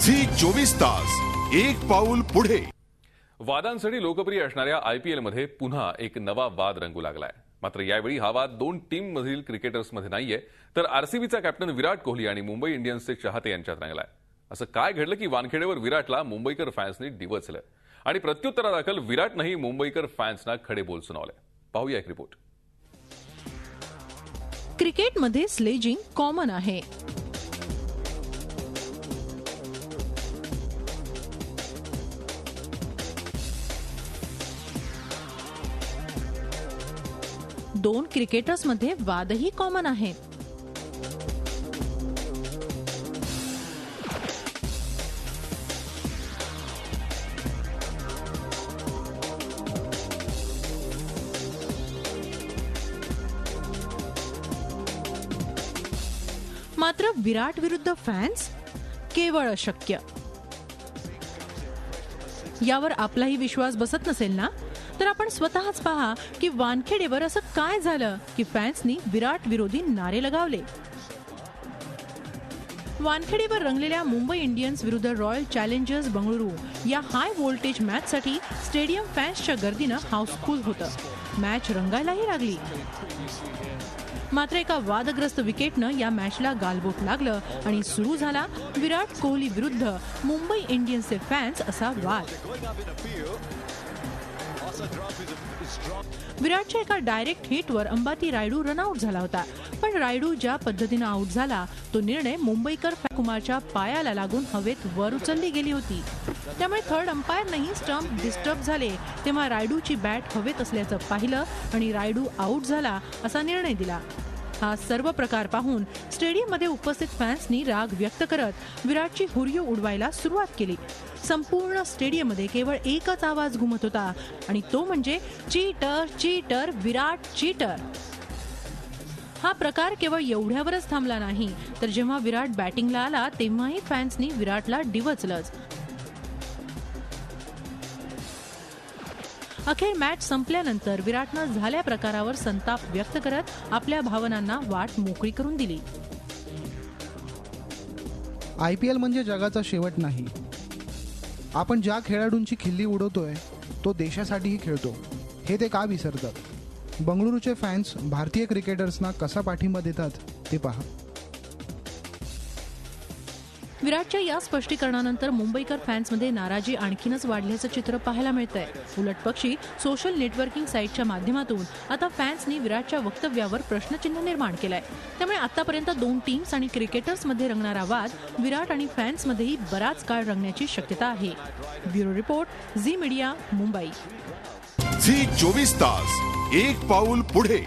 Zee 24 तास एक पाऊल पुढे। वादांसाठी लोकप्रिय असणाऱ्या IPL मध्ये पुन्हा एक नवा वाद रंगू लागलाय। मात्र यावेळी हा वाद दोन टीम मधील क्रिकेटर्समध्ये नाहीये, तर RCBचा कॅप्टन विराट कोहली आणि मुंबई इंडियन्सचे चाहते यांच्यात रंगलाय। असं काय घडलं की वानखेडेवर विराटला मुंबईकर फॅन्सनी डिवचलं आणि प्रत्युत्तरादाखल विराटनेही मुंबईकर फॅन्सना खडे बोल सुनावले। पाहूया एक रिपोर्ट। क्रिकेटमध्ये स्लेजिंग कॉमन आहे। दोन क्रिकेटर्समध्ये वादही कॉमन आहेत। मात्र विराट विरुद्ध फॅन्स केवळ अशक्य। यावर आपलाही विश्वास बसत नसेल ना, तर आपण स्वतःच पहा की वानखेडेवर असं काय झालं की फॅन्सनी विराट विरोधी नारे लगावले। वानखेडेवर रंगलेल्या मुंबई इंडियन्स विरुद्ध रॉयल चॅलेंजर्स बंगळुरू या हाय व्होल्टेज मॅचसाठी स्टेडियम फॅन्सच्या गर्दीनं हाऊसफुल होतं। मॅच रंगायलाही लागली। मात्र एका वादग्रस्त विकेटनं या मॅचला गालबोट लागलं आणि सुरू झाला विराट कोहली विरुद्ध मुंबई इंडियन्सचे फॅन्स असा वाद। विराटच्या एका डायरेक्ट हिटवर अंबाती रायडू रनआउट झाला होता, पण रायडू ज्या पद्धतीनं आउट झाला तो निर्णय मुंबईकर कुमारच्या पायाला लागून हवेत वर उचलली गेली होती। त्यामुळे थर्ड अंपायरनेही स्टंप डिस्टर्ब झाले तेव्हा रायडूची बॅट हवेत असल्याचं पाहिलं आणि रायडू आउट झाला असा निर्णय दिला। हा सर्व प्रकार पाहून स्टेडियममध्ये उपस्थित फॅन्सनी राग व्यक्त करत विराटची हुर्री उडवायला सुरुवात केली। संपूर्ण स्टेडियममध्ये केवळ एकच आवाज घुमत होता आणि तो म्हणजे चीटर चीटर विराट चीटर। हा प्रकार केवळ एवढ्यावरच थांबला नाही, तर जेव्हा विराट बॅटिंगला आला तेव्हाही फॅन्सनी विराटला डिवचलंच। अखेर मॅच संपल्यानंतर विराटनं झाल्या प्रकारावर संताप व्यक्त करत आपल्या भावनांना वाट मोकळी करून दिली। IPL म्हणजे जगाचा शेवट नाही। आपण ज्या खेळाडूंची खिल्ली उडवतोय तो देशासाठीही खेळतो, हे ते का विसरतात। बंगळुरूचे फॅन्स भारतीय क्रिकेटर्सना कसा पाठिंबा देतात ते पहा। विराटच्या या स्पष्टीकरणानंतर मुंबईकर फॅन्समध्ये नाराजी आणखीनच वाढल्याचं चित्र पाहायला मिळतंय। उलटपक्षी सोशल नेटवर्किंग साईटच्या माध्यमातून आता फॅन्सनी विराटच्या वक्तव्यावर प्रश्नचिन्ह निर्माण केलंय। त्यामुळे आतापर्यंत दोन टीम्स आणि क्रिकेटर्समध्ये रंगणारा वाद विराट आणि फॅन्समध्येही बराच काळ रंगण्याची शक्यता आहे। Bureau report, Zee media, Mumbai. Zee 24 तास एक पाऊल पुढे।